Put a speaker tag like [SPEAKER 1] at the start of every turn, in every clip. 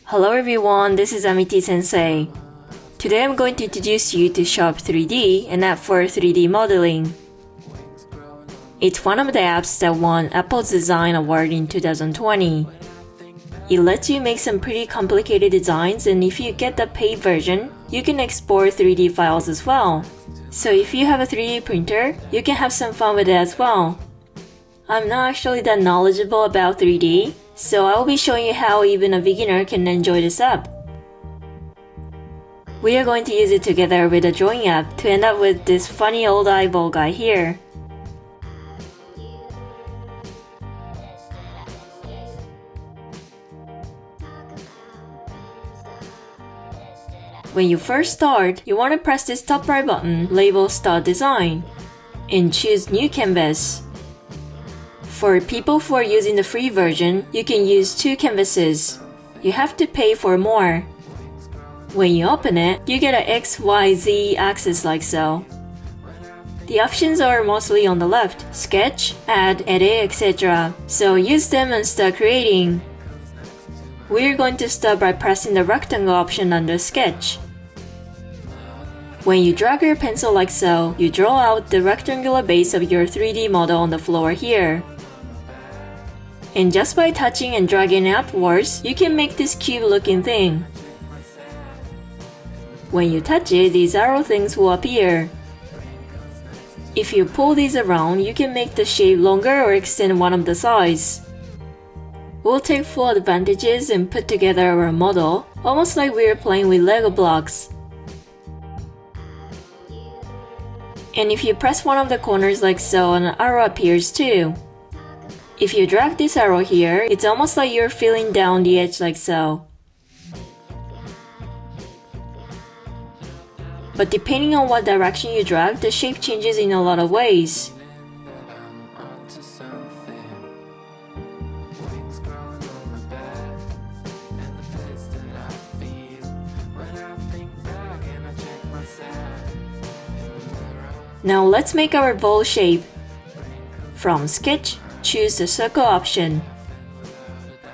[SPEAKER 1] Hello everyone, this is Amity Sensei. Today I'm going to introduce you to Sharp 3D, an app for 3D modeling. It's one of the apps that won Apple's Design Award in 2020. It lets you make some pretty complicated designs, and if you get the paid version, you can export 3D files as well. So if you have a 3D printer, you can have some fun with it as well. I'm not actually that knowledgeable about 3D, so I will be showing you how even a beginner can enjoy this app. We are going to use it together with a drawing app to end up with this funny old eyeball guy here. When you first start, you want to press this top right button labeled Start Design and choose New Canvas. For people who are using the free version, you can use 2 canvases. You have to pay for more. When you open it, you get a X, Y, Z axis like so. The options are mostly on the left: sketch, add, edit, etc. So use them and start creating. We're going to start by pressing the rectangle option under sketch. When you drag your pencil like so, you draw out the rectangular base of your 3D model on the floor here. And just by touching and dragging outwards, you can make this cube-looking thing. When you touch it, these arrow things will appear. If you pull these around, you can make the shape longer or extend one of the sides. We'll take full advantages and put together our model, almost like we're playing with Lego blocks. And if you press one of the corners like so, an arrow appears too. If you drag this arrow here, it's almost like you're feeling down the edge like so. But depending on what direction you drag, the shape changes in a lot of ways. Now let's make our bowl shape. From Sketch, choose the circle option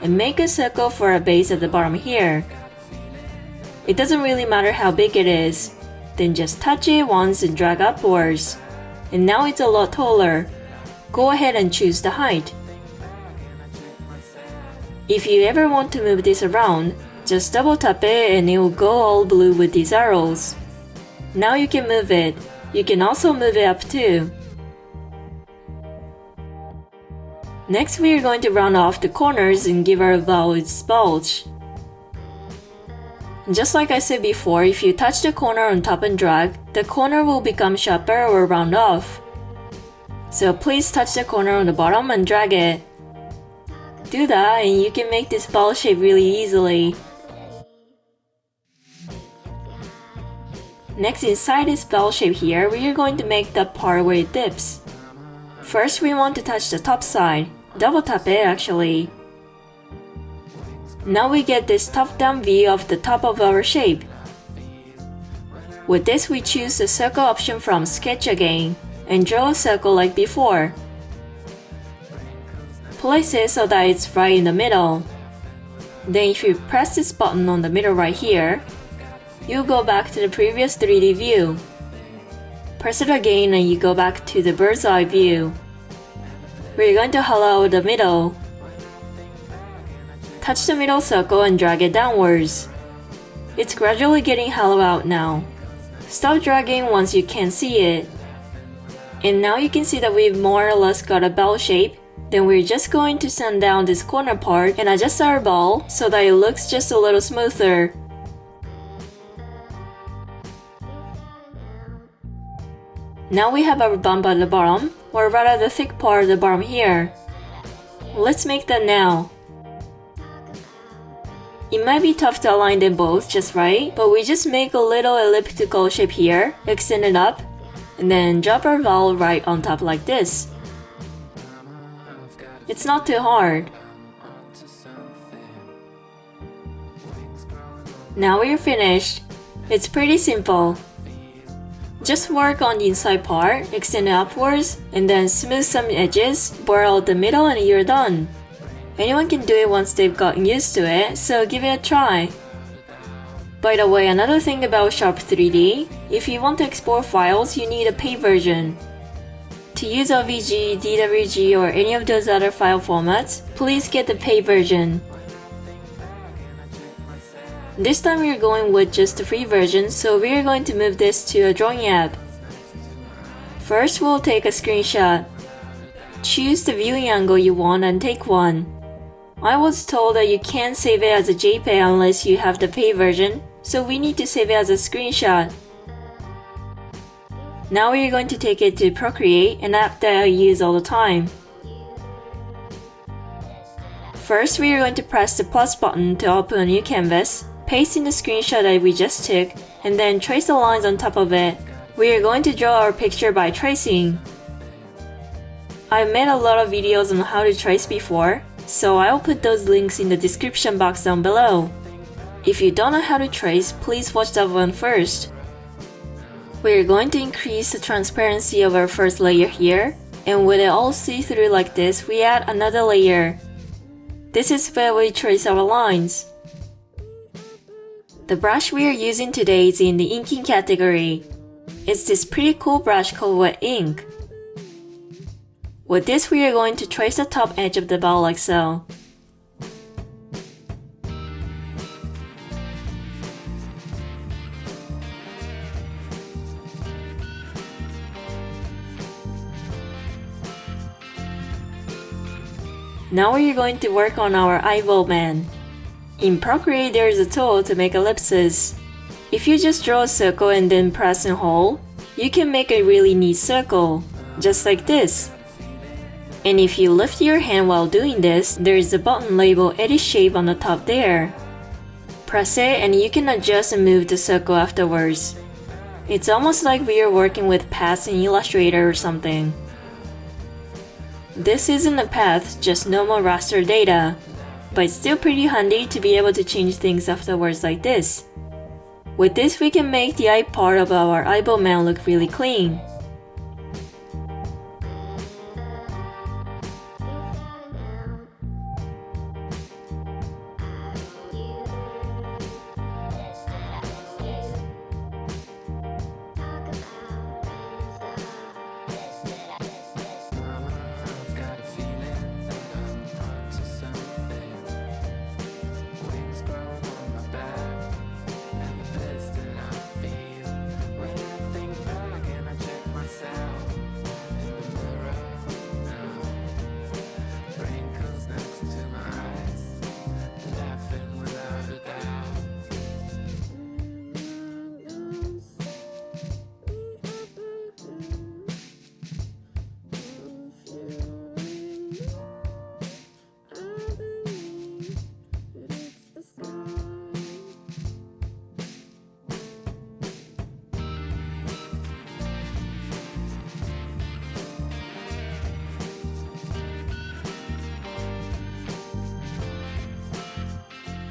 [SPEAKER 1] and make a circle for a base at the bottom here. It doesn't really matter how big it is, then just touch it once and drag upwards. And now it's a lot taller. Go ahead and choose the height. If you ever want to move this around, just double tap it and it will go all blue with these arrows. Now you can move it. You can also move it up too. Next, we are going to round off the corners and give our bowl its bulge. Just like I said before, if you touch the corner on top and drag, the corner will become sharper or round off. So please touch the corner on the bottom and drag it. Do that and you can make this bowl shape really easily. Next, inside this bowl shape here, we are going to make the part where it dips. First, we want to touch the top side. Double tap it actually. Now we get this top-down view of the top of our shape. With this, we choose the circle option from Sketch again and draw a circle like before. Place it so that it's right in the middle. Then if you press this button on the middle right here, you go back to the previous 3D view. Press it again and you go back to the bird's eye view. We're going to hollow out the middle. Touch the middle circle and drag it downwards. It's gradually getting hollowed out now. Stop dragging once you can't see it. And now you can see that we've more or less got a bell shape. Then we're just going to sand down this corner part and adjust our ball so that it looks just a little smoother. Now we have our bump at the bottom, or rather the thick part at the bottom here. Let's make that now. It might be tough to align them both just right, but we just make a little elliptical shape here, extend it up, and then drop our vowel right on top like this. It's not too hard. Now we're finished. It's pretty simple. Just work on the inside part, extend it upwards, and then smooth some edges, blur out the middle, and you're done. Anyone can do it once they've gotten used to it, so give it a try. By the way, another thing about Sharp 3D, if you want to export files, you need a paid version. To use OVG, DWG, or any of those other file formats, please get the paid version. This time we are going with just the free version, so we are going to move this to a drawing app. First, we'll take a screenshot. Choose the viewing angle you want and take one. I was told that you can't save it as a JPEG unless you have the paid version, so we need to save it as a screenshot. Now we are going to take it to Procreate, an app that I use all the time. First, we are going to press the plus button to open a new canvas, paste in the screenshot that we just took, and then trace the lines on top of it. We are going to draw our picture by tracing. I've made a lot of videos on how to trace before, so I'll put those links in the description box down below. If you don't know how to trace, please watch that one first. We're going to increase the transparency of our first layer here, and with it all see-through like this, we add another layer. This is where we trace our lines. The brush we are using today is in the inking category. It's this pretty cool brush called Wet Ink. With this, we are going to trace the top edge of the ball like so. Now we are going to work on our eyeball man. In Procreate, there is a tool to make ellipses. If you just draw a circle and then press and hold, you can make a really neat circle, just like this. And if you lift your hand while doing this, there is a button labeled Edit Shape on the top there. Press it and you can adjust and move the circle afterwards. It's almost like we are working with paths in Illustrator or something. This isn't a path, just normal raster data, but it's still pretty handy to be able to change things afterwards like this. With this, we can make the eye part of our eyeball man look really clean.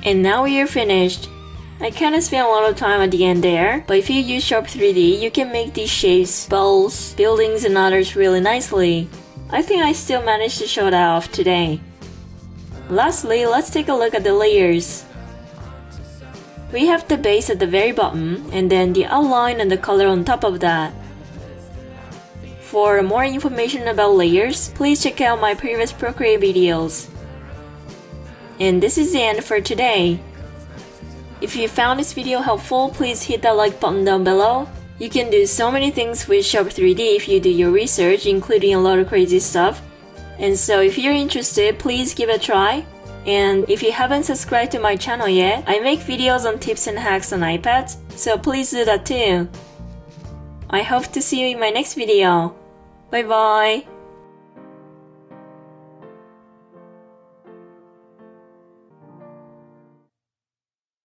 [SPEAKER 1] And now we are finished. I kinda spent a lot of time at the end there, but if you use Sharp 3D, you can make these shapes, balls, buildings and others really nicely. I think I still managed to show that off today. Lastly, let's take a look at the layers. We have the base at the very bottom, and then the outline and the color on top of that. For more information about layers, please check out my previous Procreate videos. And this is the end for today. If you found this video helpful, please hit that like button down below. You can do so many things with Sharp 3D if you do your research, including a lot of crazy stuff. And so if you're interested, please give it a try. And if you haven't subscribed to my channel yet, I make videos on tips and hacks on iPads, so please do that too. I hope to see you in my next video. Bye bye!